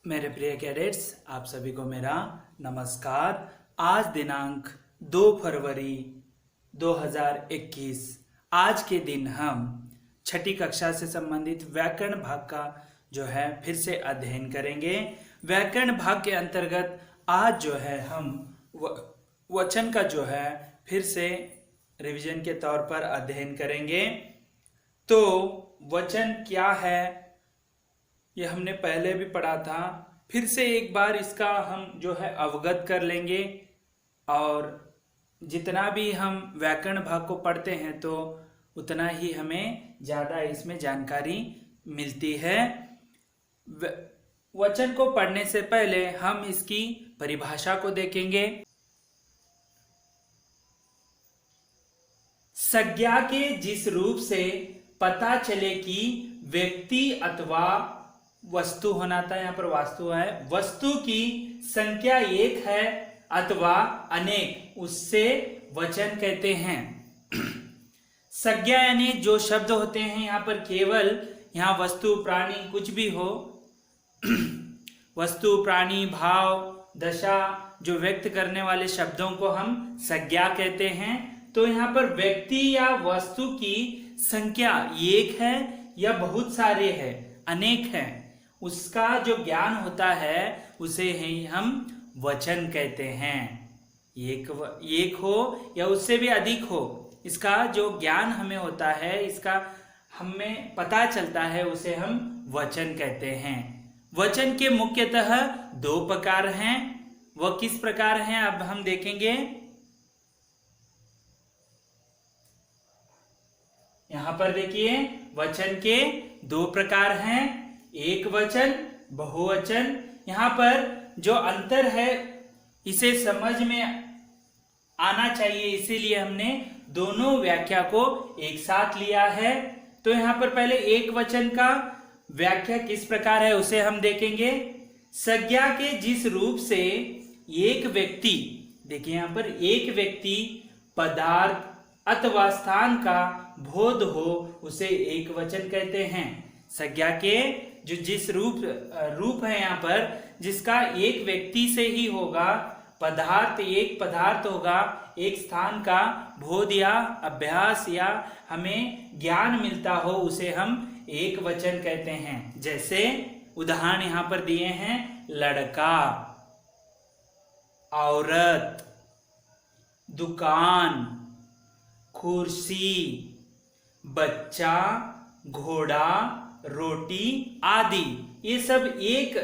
मेरे प्रिय कैडेट्स, आप सभी को मेरा नमस्कार। आज दिनांक 2 फरवरी 2021। आज के दिन हम छठी कक्षा से संबंधित व्याकरण भाग का जो है फिर से अध्ययन करेंगे। व्याकरण भाग के अंतर्गत आज जो है हम वचन का जो है फिर से रिवीजन के तौर पर अध्ययन करेंगे। तो वचन क्या है ये हमने पहले भी पढ़ा था, फिर से एक बार इसका हम जो है अवगत कर लेंगे। और जितना भी हम व्याकरण भाग को पढ़ते हैं तो उतना ही हमें ज़्यादा इसमें जानकारी मिलती है। वचन को पढ़ने से पहले हम इसकी परिभाषा को देखेंगे। संज्ञा के जिस रूप से पता चले कि व्यक्ति अथवा वस्तु होना था, यहाँ पर वास्तु है, वस्तु की संख्या एक है अथवा अनेक, उससे वचन कहते हैं। संज्ञा यानी जो शब्द होते हैं, यहाँ पर केवल यहाँ वस्तु प्राणी कुछ भी हो वस्तु प्राणी भाव दशा जो व्यक्त करने वाले शब्दों को हम संज्ञा कहते हैं। तो यहाँ पर व्यक्ति या वस्तु की संख्या एक है या बहुत सारे हैं, अनेक हैं, उसका जो ज्ञान होता है उसे ही हम वचन कहते हैं। एक हो या उससे भी अधिक हो, इसका जो ज्ञान हमें होता है, इसका हमें पता चलता है, उसे हम वचन कहते हैं। वचन के मुख्यतः दो प्रकार हैं। वह किस प्रकार हैं अब हम देखेंगे। यहां पर देखिए, वचन के दो प्रकार हैं, एक वचन, बहुवचन। यहाँ पर जो अंतर है इसे समझ में आना चाहिए, इसीलिए हमने दोनों व्याख्या को एक साथ लिया है। तो यहाँ पर पहले एक वचन का व्याख्या किस प्रकार है उसे हम देखेंगे। संज्ञा के जिस रूप से एक व्यक्ति, देखिए यहाँ पर एक व्यक्ति पदार्थ अथवा स्थान का बोध हो उसे एक वचन कहते हैं। संज्ञा के जो जिस रूप है यहाँ पर, जिसका एक व्यक्ति से ही होगा, पदार्थ एक पदार्थ होगा, एक स्थान का बोध या अभ्यास या हमें ज्ञान मिलता हो, उसे हम एक वचन कहते हैं। जैसे उदाहरण यहाँ पर दिए हैं, लड़का, औरत, दुकान, कुर्सी, बच्चा, घोड़ा, रोटी आदि। ये सब एक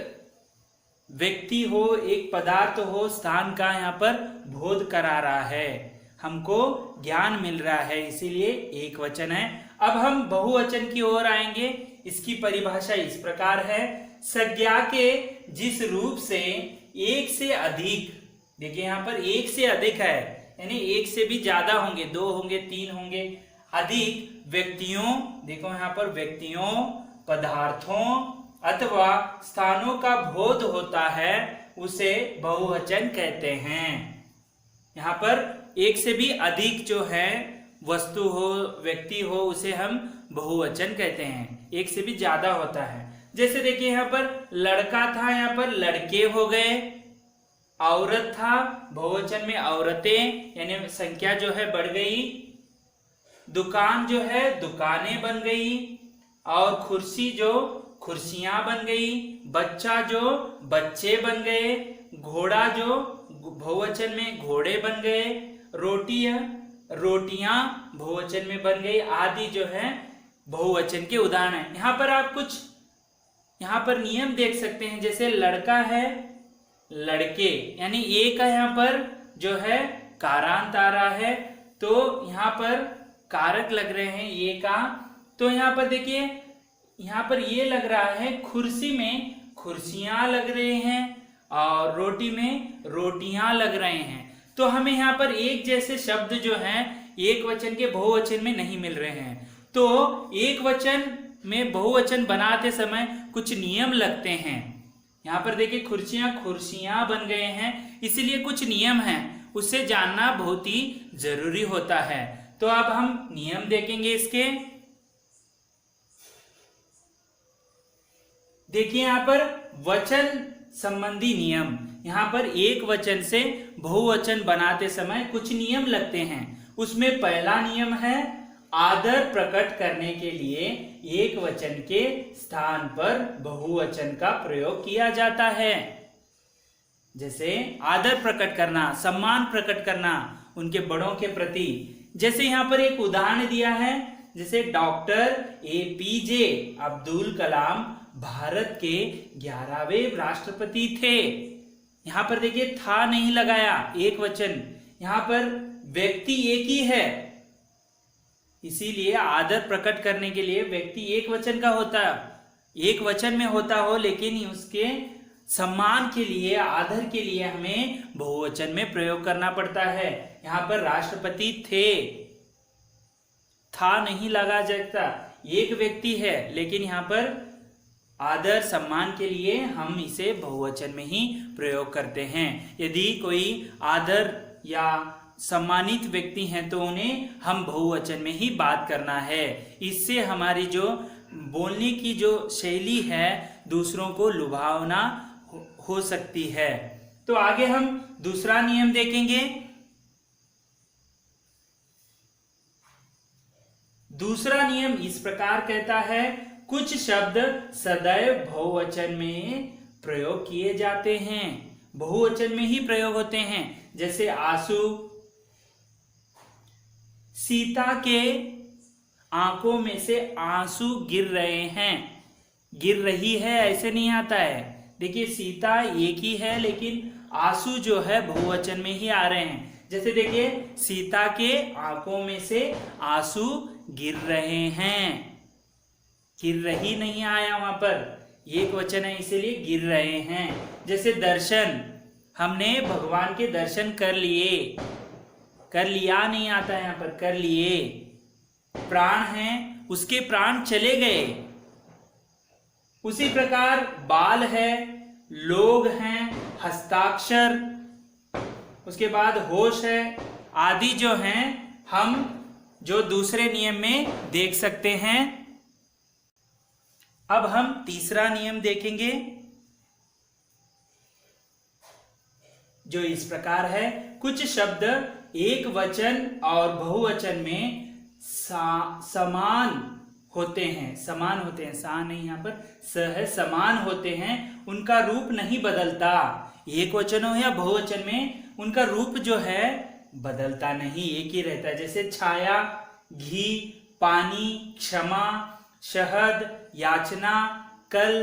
व्यक्ति हो, एक पदार्थ हो, स्थान का यहाँ पर बोध करा रहा है, हमको ज्ञान मिल रहा है, इसीलिए एक वचन है। अब हम बहुवचन की ओर आएंगे। इसकी परिभाषा इस प्रकार है। संज्ञा के जिस रूप से एक से अधिक, देखिए यहाँ पर एक से अधिक है, यानी एक से भी ज्यादा होंगे, दो होंगे, तीन होंगे, अधिक व्यक्तियों, देखो यहाँ पर व्यक्तियों, पदार्थों अथवा स्थानों का बोध होता है, उसे बहुवचन कहते हैं। यहाँ पर एक से भी अधिक जो है वस्तु हो, व्यक्ति हो, उसे हम बहुवचन कहते हैं। एक से भी ज्यादा होता है। जैसे देखिए यहाँ पर लड़का था, यहाँ पर लड़के हो गए। औरत था, बहुवचन में औरतें, यानी संख्या जो है बढ़ गई। दुकान जो है दुकानें बन गई। और कुर्सी जो कुर्सियां बन गई। बच्चा जो बच्चे बन गए। घोड़ा जो बहुवचन में घोड़े बन गए। रोटियां बहुवचन में बन गई आदि जो है बहुवचन के उदाहरण है। यहाँ पर आप कुछ यहाँ पर नियम देख सकते हैं। जैसे लड़का है, लड़के, यानी एक है, यहाँ पर जो है कारांत आ रहा है, तो यहाँ पर कारक लग रहे हैं ये का। तो यहाँ पर देखिए, यहाँ पर ये लग रहा है, कुर्सी में कुर्सियां लग रहे हैं और रोटी में रोटियां लग रहे हैं। तो हमें यहाँ पर एक जैसे शब्द जो हैं एक वचन के बहुवचन में नहीं मिल रहे हैं। तो एक वचन में बहुवचन बनाते समय कुछ नियम लगते हैं। यहाँ पर देखिए, कुर्सियां कुर्सियां बन गए हैं, इसीलिए कुछ नियम हैं, उसे जानना बहुत ही जरूरी होता है। तो अब हम नियम देखेंगे इसके। देखिए यहाँ पर वचन संबंधी नियम, यहाँ पर एक वचन से बहुवचन बनाते समय कुछ नियम लगते हैं। उसमें पहला नियम है आदर प्रकट करने के लिए एक वचन के स्थान पर बहुवचन का प्रयोग किया जाता है। जैसे आदर प्रकट करना, सम्मान प्रकट करना उनके बड़ों के प्रति। जैसे यहाँ पर एक उदाहरण दिया है, जैसे डॉक्टर APJ अब्दुल कलाम भारत के 11वें राष्ट्रपति थे। यहाँ पर देखिए था नहीं लगाया, एक वचन, यहाँ पर व्यक्ति एक ही है, इसीलिए आदर प्रकट करने के लिए व्यक्ति एक वचन का होता, एक वचन में होता हो, लेकिन उसके सम्मान के लिए, आदर के लिए हमें बहुवचन में प्रयोग करना पड़ता है। यहाँ पर राष्ट्रपति थे, था नहीं लगा जाता, एक व्यक्ति है, लेकिन यहाँ पर आदर सम्मान के लिए हम इसे बहुवचन में ही प्रयोग करते हैं। यदि कोई आदर या सम्मानित व्यक्ति हैं तो उन्हें हम बहुवचन में ही बात करना है। इससे हमारी जो बोलने की जो शैली है दूसरों को लुभावना हो सकती है। तो आगे हम दूसरा नियम देखेंगे। दूसरा नियम इस प्रकार कहता है, कुछ शब्द सदैव बहुवचन में प्रयोग किए जाते हैं, बहुवचन में ही प्रयोग होते हैं। जैसे आंसू, सीता के आंखों में से आंसू गिर रहे हैं, गिर रही है ऐसे नहीं आता है। देखिए सीता एक ही है, लेकिन आंसू जो है बहुवचन में ही आ रहे हैं। जैसे देखिए सीता के आंखों में से आंसू गिर रहे हैं, गिर रही नहीं आया, वहां पर एक वचन है इसीलिए गिर रहे हैं। जैसे दर्शन, हमने भगवान के दर्शन कर लिए, कर लिया नहीं आता है, यहाँ पर कर लिए। प्राण है, उसके प्राण चले गए। उसी प्रकार बाल है, लोग हैं, हस्ताक्षर, उसके बाद होश है, आदि जो हैं हम जो दूसरे नियम में देख सकते हैं। अब हम तीसरा नियम देखेंगे जो इस प्रकार है, कुछ शब्द एक वचन और बहुवचन में समान होते हैं, समान होते हैं, सा नहीं यहाँ पर स है, समान होते हैं, उनका रूप नहीं बदलता। एक वचन हो या बहुवचन में उनका रूप जो है बदलता नहीं, एक ही रहता है। जैसे छाया, घी, पानी, क्षमा, शहद, याचना, कल,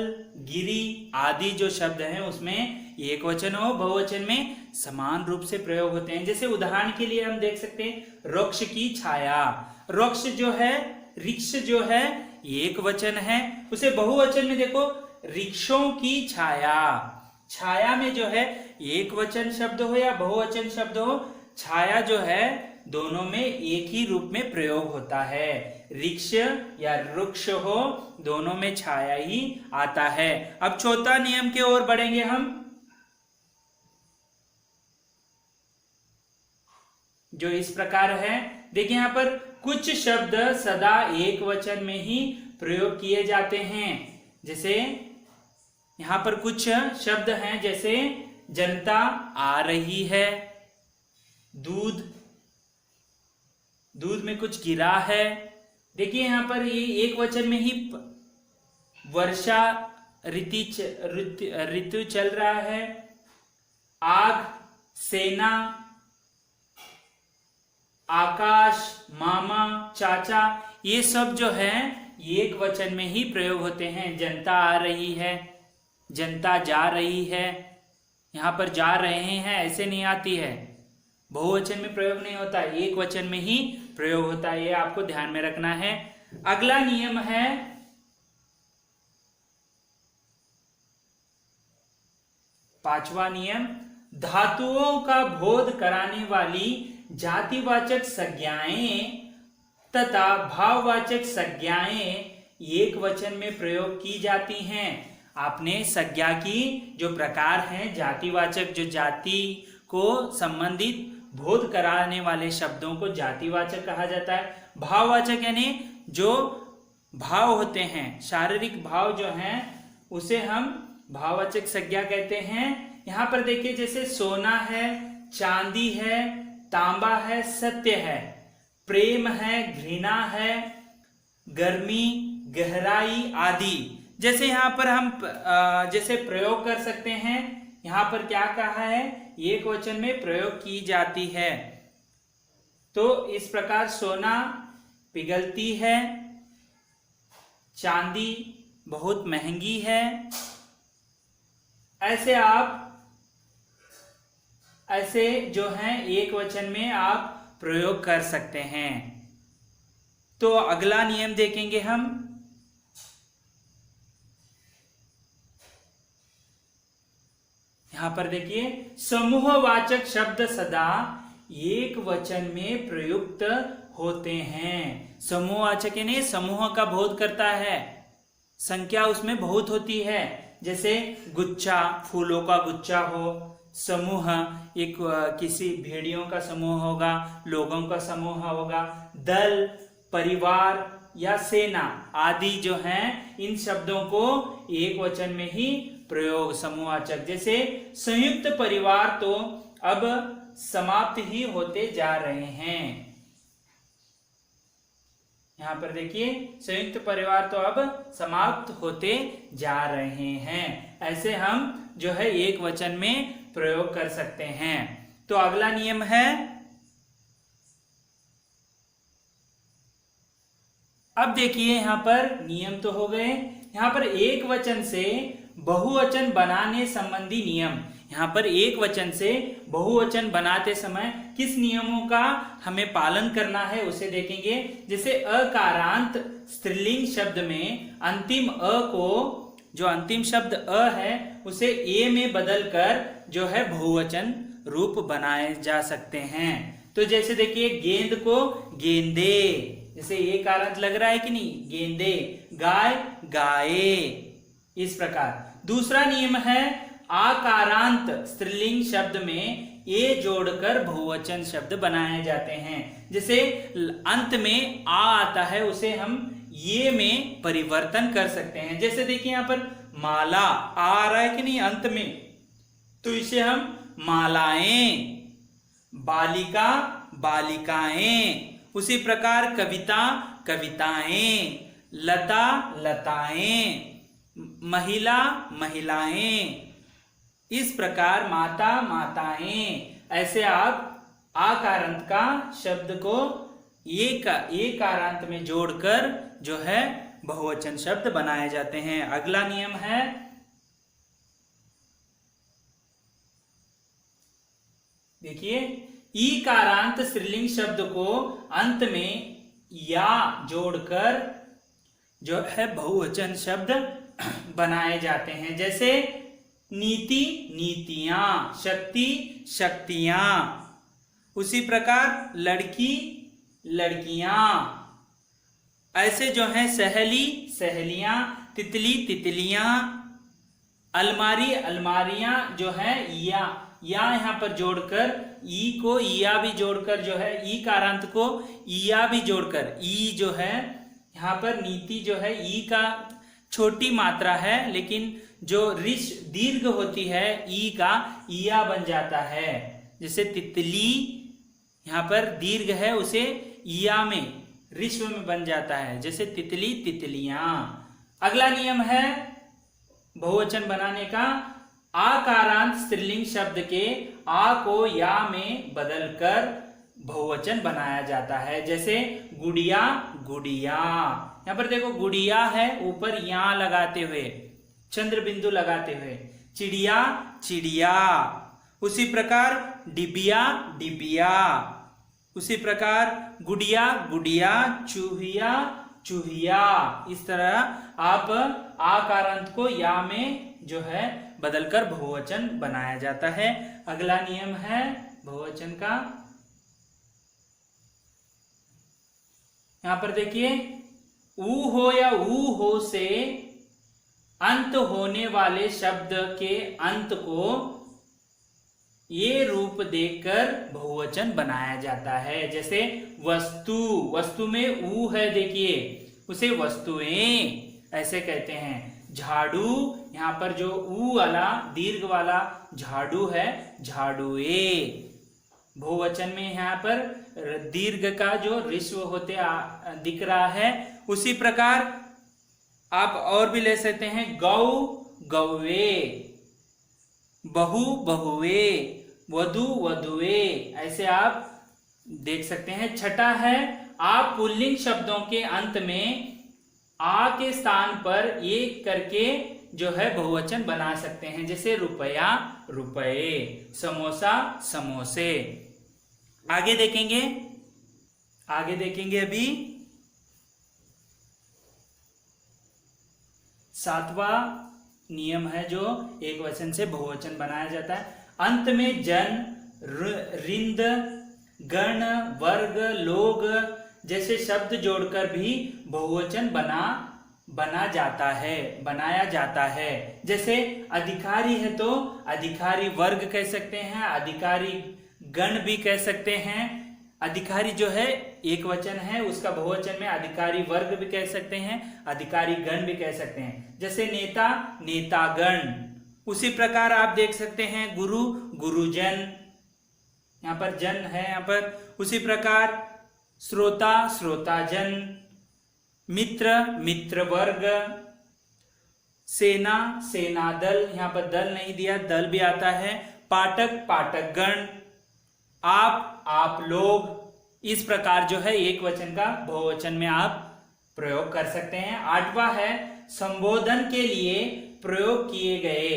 गिरी आदि जो शब्द हैं उसमें एक वचन हो बहुवचन में समान रूप से प्रयोग होते हैं। जैसे उदाहरण के लिए हम देख सकते हैं वृक्ष की छाया, वृक्ष जो है, वृक्ष जो है एक वचन है, उसे बहुवचन में देखो वृक्षों की छाया। छाया में जो है एक वचन शब्द हो या बहुवचन शब्द हो, छाया जो है दोनों में एक ही रूप में प्रयोग होता है। वृक्ष या वृक्ष हो, दोनों में छाया ही आता है। अब चौथा नियम के ओर बढ़ेंगे हम, जो इस प्रकार है। देखिए यहाँ पर कुछ शब्द सदा एक वचन में ही प्रयोग किए जाते हैं। जैसे यहाँ पर कुछ शब्द हैं, जैसे जनता आ रही है, दूध, दूध में कुछ गिरा है। देखिए यहाँ पर ये एक वचन में ही वर्षा ऋतु चल रहा है, आग, सेना, आकाश, मामा, चाचा, ये सब जो है एक वचन में ही प्रयोग होते हैं। जनता आ रही है, जनता जा रही है, यहाँ पर जा रहे हैं ऐसे नहीं आती है, बहुवचन में प्रयोग नहीं होता, एक वचन में ही प्रयोग होता है, ये आपको ध्यान में रखना है। अगला नियम है पांचवा नियम, धातुओं का बोध कराने वाली जातिवाचक संज्ञाएं तथा भाववाचक संज्ञाएं एक वचन में प्रयोग की जाती हैं। आपने संज्ञा की जो प्रकार हैं, जातिवाचक जो जाति को संबंधित बोध कराने वाले शब्दों को जातिवाचक कहा जाता है। भाववाचक यानी जो भाव होते हैं, शारीरिक भाव जो हैं उसे हम भाववाचक संज्ञा कहते हैं। यहाँ पर देखिए जैसे सोना है, चांदी है, तांबा है, सत्य है, प्रेम है, घृणा है, गर्मी, गहराई आदि। जैसे यहाँ पर हम जैसे प्रयोग कर सकते हैं, यहाँ पर क्या कहा है, एक वचन में प्रयोग की जाती है। तो इस प्रकार सोना पिघलती है, चांदी बहुत महंगी है, ऐसे जो है एक वचन में आप प्रयोग कर सकते हैं। तो अगला नियम देखेंगे हम। यहां पर देखिए समूहवाचक शब्द सदा एक वचन में प्रयुक्त होते हैं। समूहवाचक यानी समूह का बोध करता है, संख्या उसमें बहुत होती है। जैसे गुच्छा, फूलों का गुच्छा हो, समूह एक किसी भेड़ियों का समूह होगा, लोगों का समूह होगा, दल, परिवार या सेना आदि जो हैं, इन शब्दों को एक वचन में ही प्रयोग समूहवाचक। जैसे संयुक्त परिवार तो अब समाप्त ही होते जा रहे हैं। यहाँ पर देखिए संयुक्त परिवार तो अब समाप्त होते जा रहे हैं। ऐसे हम जो है एक वचन में प्रयोग कर सकते हैं। तो अगला नियम है, अब देखिए यहाँ पर नियम तो हो गए। यहाँ पर एक वचन से बहुवचन बनाने संबंधी नियम। यहाँ पर एक वचन से बहुवचन बनाते समय किस नियमों का हमें पालन करना है उसे देखेंगे। जैसे अकारांत स्त्रीलिंग शब्द में अंतिम अ को, जो अंतिम शब्द अ है, उसे ए में बदलकर जो है बहुवचन रूप बनाए जा सकते हैं। तो जैसे देखिए गेंद को गेंदे, जैसे एक आकारांत लग रहा है कि नहीं, गेंदे। गाय गाये, इस प्रकार। दूसरा नियम है आकारांत स्त्रीलिंग शब्द में ए जोड़कर बहुवचन शब्द बनाए जाते हैं। जैसे अंत में आ आता है, उसे हम ये में परिवर्तन कर सकते हैं। जैसे देखिए यहाँ पर माला आ रहा है कि नहीं अंत में, तो इसे हम मालाएं, बालिका बालिकाएं। उसी प्रकार कविता कविताएं, लता लताएं, महिला महिलाएं, इस प्रकार माता माताएं। ऐसे आप आकारांत का शब्द को एक आकारांत में जोड़कर जो है बहुवचन शब्द बनाए जाते हैं। अगला नियम है, देखिए ईकारांत स्त्रीलिंग शब्द को अंत में या जोड़कर जो है बहुवचन शब्द बनाए जाते हैं। जैसे नीति नीतियां, शक्ति शक्तियां। उसी प्रकार लड़की लड़कियां। ऐसे जो है सहेली सहेलियां, तितली तितलियां, अलमारी अलमारियां जो है या यहाँ पर जोड़कर ई को इया भी जोड़कर जो है ई कारांत को इया भी जोड़कर ई जो है यहाँ पर नीति जो है ई का छोटी मात्रा है, लेकिन जो रिश दीर्घ होती है ई का इया बन जाता है। जैसे तितली यहाँ पर दीर्घ है, उसे इया में रिश्व में बन जाता है। जैसे तितली तितलियां। अगला नियम है बहुवचन बनाने का, आकारांत स्त्रीलिंग शब्द के आ को या में बदलकर बहुवचन बनाया जाता है। जैसे गुड़िया गुड़िया। यहाँ पर देखो गुड़िया है, ऊपर या लगाते हुए, चंद्र बिंदु लगाते हुए। चिड़िया चिड़िया। उसी प्रकार डिबिया डिबिया। उसी प्रकार गुड़िया गुड़िया, चूहिया चूहिया। इस तरह आप आकारांत को या में जो है बदलकर बहुवचन बनाया जाता है। अगला नियम है बहुवचन का, यहां पर देखिए ऊ हो या ऊ हो से अंत होने वाले शब्द के अंत को ये रूप देकर बहुवचन बनाया जाता है। जैसे वस्तु, वस्तु में ऊ है देखिए, उसे वस्तुएं ऐसे कहते हैं। झाड़ू, यहाँ पर जो ऊ वाला दीर्घ वाला झाड़ू है, झाड़ुए। बहुवचन में यहाँ पर दीर्घ का जो ऋस्व होते दिख रहा है। उसी प्रकार आप और भी ले सकते हैं, गौ गौवे, बहु बहुए, वधु वधुए, ऐसे आप देख सकते हैं। छठा है, आप पुल्लिंग शब्दों के अंत में आ के स्थान पर एक करके जो है बहुवचन बना सकते हैं, जैसे रुपया रुपए, समोसा समोसे। आगे देखेंगे अभी 7वां नियम है जो एक वचन से बहुवचन बनाया जाता है। अंत में जन, रिंद, गण, वर्ग, लोग जैसे शब्द जोड़कर भी बहुवचन बनाया जाता है। जैसे अधिकारी है तो अधिकारी वर्ग कह सकते हैं, अधिकारी गण भी कह सकते हैं। अधिकारी जो है एक वचन है, उसका बहुवचन में अधिकारी वर्ग भी कह सकते हैं, अधिकारी गण भी कह सकते हैं। जैसे नेता, नेतागण। उसी प्रकार आप देख सकते हैं गुरु, गुरुजन, यहाँ पर जन है यहाँ पर। उसी प्रकार श्रोता, श्रोताजन, मित्र, मित्र वर्ग, सेना, सेनादल, यहाँ पर दल नहीं दिया, दल भी आता है। पाठक, पाठकगण, आप लोग। इस प्रकार जो है एक वचन का बहुवचन में आप प्रयोग कर सकते हैं। 8वां है, संबोधन के लिए प्रयोग किए गए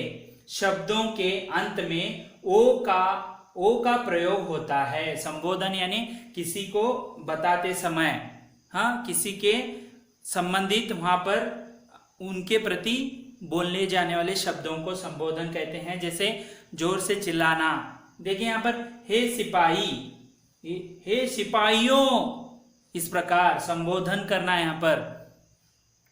शब्दों के अंत में ओ का प्रयोग होता है। संबोधन यानी किसी को बताते समय, हाँ, किसी के संबंधित वहां पर उनके प्रति बोलने जाने वाले शब्दों को संबोधन कहते हैं। जैसे जोर से चिल्लाना, देखिए यहाँ पर हे सिपाही, हे सिपाहियों, इस प्रकार संबोधन करना। यहाँ पर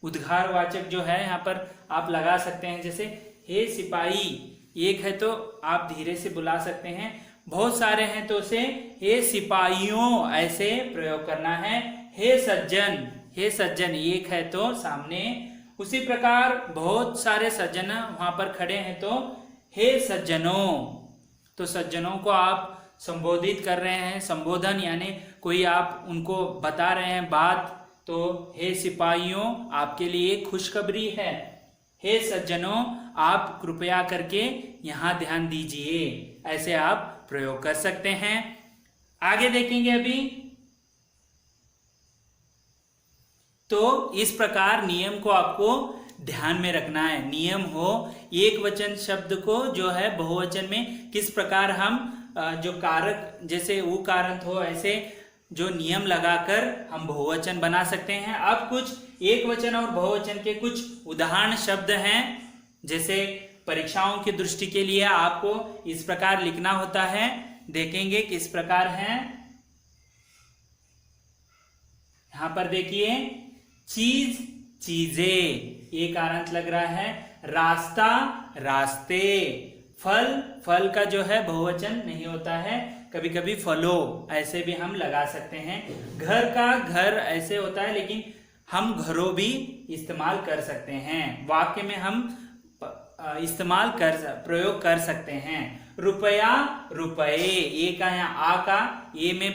उद्गारवाचक जो है यहाँ पर आप लगा सकते हैं, जैसे हे सिपाही एक है तो आप धीरे से बुला सकते हैं, बहुत सारे हैं तो उसे हे सिपाहियों ऐसे प्रयोग करना है। हे सज्जन, हे सज्जन एक है तो सामने। उसी प्रकार बहुत सारे सज्जन वहां पर खड़े हैं तो हे सज्जनों, तो सज्जनों को आप संबोधित कर रहे हैं। संबोधन यानी कोई आप उनको बता रहे हैं बात, तो हे सिपाहियों आपके लिए खुशखबरी है। हे सज्जनों आप कृपया करके यहाँ ध्यान दीजिए, ऐसे आप प्रयोग कर सकते हैं। आगे देखेंगे अभी। तो इस प्रकार नियम को आपको ध्यान में रखना है। नियम हो एक वचन शब्द को जो है बहुवचन में किस प्रकार हम जो कारक जैसे ऊ कारंत हो ऐसे जो नियम लगाकर हम बहुवचन बना सकते हैं। अब कुछ एक वचन और बहुवचन के कुछ उदाहरण शब्द हैं। जैसे परीक्षाओं की दृष्टि के लिए आपको इस प्रकार लिखना होता है, देखेंगे किस प्रकार है। यहां पर देखिए, चीज, चीजें, एक आरंत लग रहा है। रास्ता, रास्ते। फल, फल का जो है बहुवचन नहीं होता है, कभी कभी फलों ऐसे भी हम लगा सकते हैं। घर का घर ऐसे होता है, लेकिन हम घरों भी इस्तेमाल कर सकते हैं, वाक्य में हम इस्तेमाल कर प्रयोग कर सकते हैं। रुपया, रुपए, ए का यहाँ आ का ए में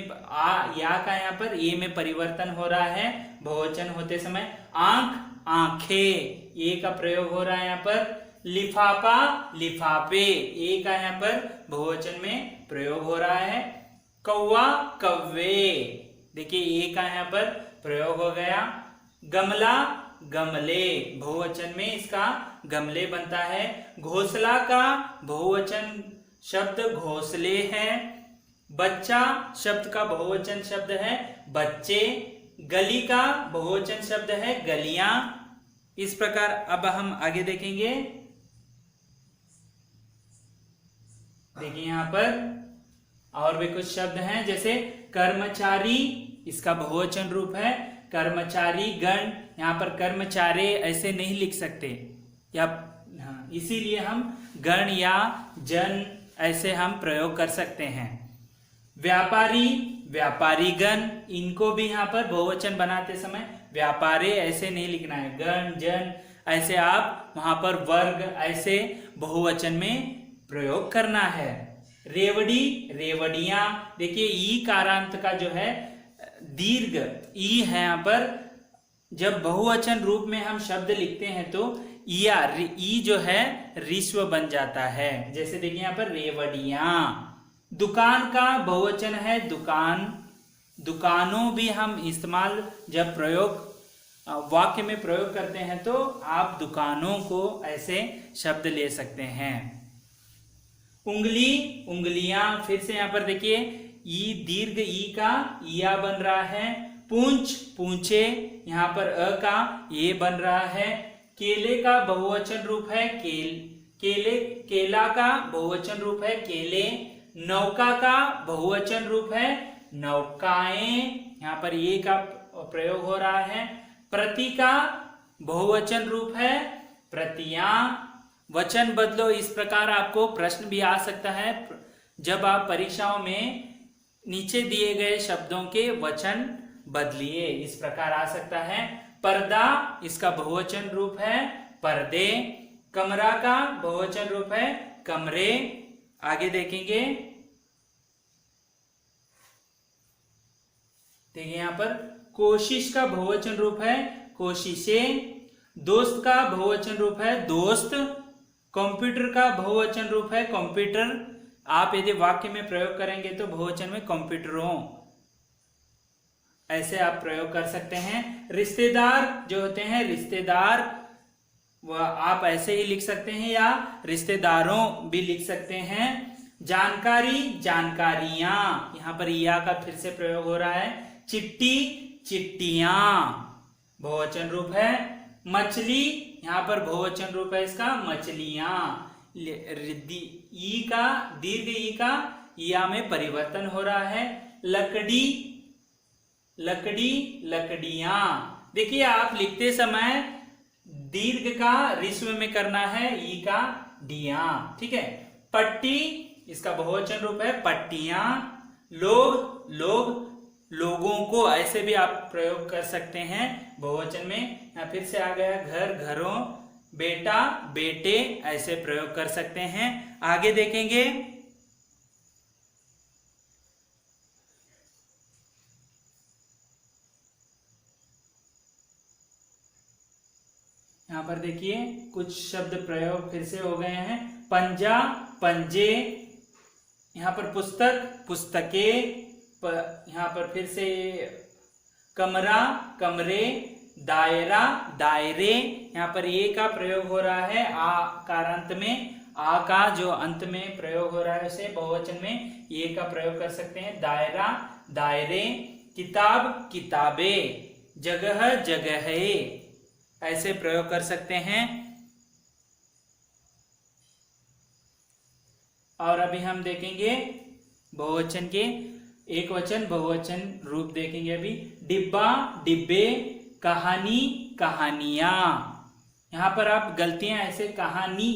या का यहाँ पर ए में परिवर्तन हो रहा है बहुवचन होते समय। आंख, आंखें, ए का प्रयोग हो रहा है यहाँ पर। लिफाफा, लिफाफे, ए का यहाँ पर बहुवचन में प्रयोग हो रहा है। कौवा, कौवे, देखिए ए का यहाँ पर प्रयोग हो गया। गमला, गमले, बहुवचन में इसका गमले बनता है। घोंसला का बहुवचन शब्द घोंसले है। बच्चा शब्द का बहुवचन शब्द है बच्चे। गली का बहुवचन शब्द है गलियां। इस प्रकार अब हम आगे देखेंगे। देखिए यहां पर और भी कुछ शब्द हैं, जैसे कर्मचारी, इसका बहुवचन रूप है कर्मचारी गण। यहाँ पर कर्मचारी ऐसे नहीं लिख सकते, या इसीलिए हम गण या जन ऐसे हम प्रयोग कर सकते हैं। व्यापारी, व्यापारी गण, इनको भी यहाँ पर बहुवचन बनाते समय व्यापारी ऐसे नहीं लिखना है, गण जन ऐसे आप वहां पर वर्ग ऐसे बहुवचन में प्रयोग करना है। रेवड़ी, रेवड़ियां। देखिए ई कारांत का जो है दीर्घ ई है यहाँ पर, जब बहुवचन रूप में हम शब्द लिखते हैं तो ई जो है ऋस्व बन जाता है। जैसे देखिए यहाँ पर रेवड़ियां। दुकान का बहुवचन है दुकान। दुकानों भी हम इस्तेमाल जब प्रयोग वाक्य में प्रयोग करते हैं तो आप दुकानों को ऐसे शब्द ले सकते हैं। उंगली, उंगलियां। फिर से यहाँ पर देखिए ई दीर्घ ई का इया बन रहा है। पूंछ, पूंछे। यहाँ पर अ का ये बन रहा है। केले का बहुवचन रूप है केले। केला का बहुवचन रूप है केले। नौका का बहुवचन रूप है नौकाएं। यहाँ पर ये का प्रयोग हो रहा है। प्रति का बहुवचन रूप है प्रतियां। वचन बदलो, इस प्रकार आपको प्रश्न भी आ सकता है जब आप परीक्षाओं में नीचे दिए गए शब्दों के वचन बदलिए, इस प्रकार आ सकता है। पर्दा, इसका बहुवचन रूप है पर्दे। कमरा का बहुवचन रूप है कमरे। आगे देखेंगे, देखिए यहाँ पर कोशिश का बहुवचन रूप है कोशिशें। दोस्त का बहुवचन रूप है दोस्त। कंप्यूटर का बहुवचन रूप है कंप्यूटर। आप यदि वाक्य में प्रयोग करेंगे तो बहुवचन में कंप्यूटरों, ऐसे आप प्रयोग कर सकते हैं। रिश्तेदार जो होते हैं रिश्तेदार, वह आप ऐसे ही लिख सकते हैं या रिश्तेदारों भी लिख सकते हैं। जानकारी, जानकारियां। यहाँ पर या का फिर से प्रयोग हो रहा है। चिट्ठी, चिट्टियां बहुवचन रूप है। मछली, यहाँ पर बहुवचन रूप है इसका मछलियां। ई का दीर्घ ई का या में परिवर्तन हो रहा है। लकड़ी, लकड़ी, लकड़ियां। देखिए आप लिखते समय दीर्घ का ऋस्व में करना है ई का डिया, ठीक है। पट्टी, इसका बहुवचन रूप है पट्टियां। लोग, लोग, लोगों को, ऐसे भी आप प्रयोग कर सकते हैं बहुवचन में। यहाँ फिर से आ गया घर, घरों। बेटा, बेटे, ऐसे प्रयोग कर सकते हैं। आगे देखेंगे, यहाँ पर देखिए कुछ शब्द प्रयोग फिर से हो गए हैं। पंजा, पंजे। यहाँ पर पुस्तक, पुस्तकें। यहाँ पर फिर से कमरा, कमरे। दायरा, दायरे। यहाँ पर ये का प्रयोग हो रहा है आ कारांत में। आ का जो अंत में प्रयोग हो रहा है उसे बहुवचन में ये का प्रयोग कर सकते हैं। दायरा, दायरे। किताब, किताबें। जगह, जगहें, ऐसे प्रयोग कर सकते हैं। और अभी हम देखेंगे बहुवचन के एक वचन बहुवचन रूप देखेंगे अभी। डिब्बा, डिब्बे। कहानी, कहानियां। यहाँ पर आप गलतियां ऐसे कहानी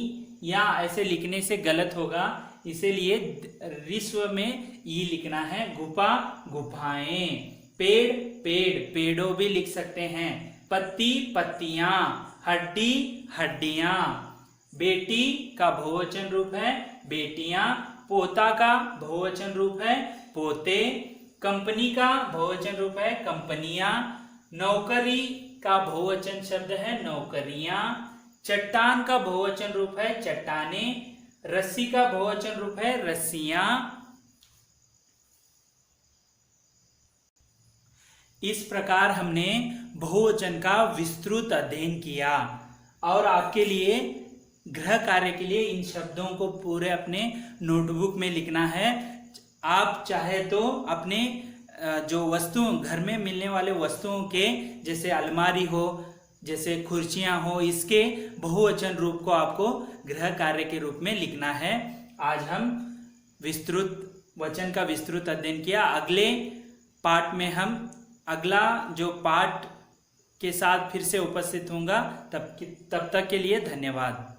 या ऐसे लिखने से गलत होगा, इसीलिए ऋस्व में ई लिखना है। गुफा, गुफाएं। पेड़, पेड़, पेड़ों भी लिख सकते हैं। पत्ती, पत्तियां। हड्डी, हड्डियां। बेटी का बहुवचन रूप है बेटियां। पोता का बहुवचन रूप है पोते। कंपनी का बहुवचन रूप है कंपनियां। नौकरी का बहुवचन शब्द है नौकरियां। चट्टान का बहुवचन रूप है चट्टाने। रस्सी का बहुवचन रूप है रस्सियां। इस प्रकार हमने बहुवचन का विस्तृत अध्ययन किया और आपके लिए गृह कार्य के लिए इन शब्दों को पूरे अपने नोटबुक में लिखना है। आप चाहे तो अपने जो वस्तुओं घर में मिलने वाले वस्तुओं के, जैसे अलमारी हो, जैसे कुर्सियां हो, इसके बहुवचन रूप को आपको गृह कार्य के रूप में लिखना है। आज हम विस्तृत वचन का विस्तृत अध्ययन किया। अगले पाठ में हम अगला जो पाठ के साथ फिर से उपस्थित होऊंगा। तब तक के लिए धन्यवाद।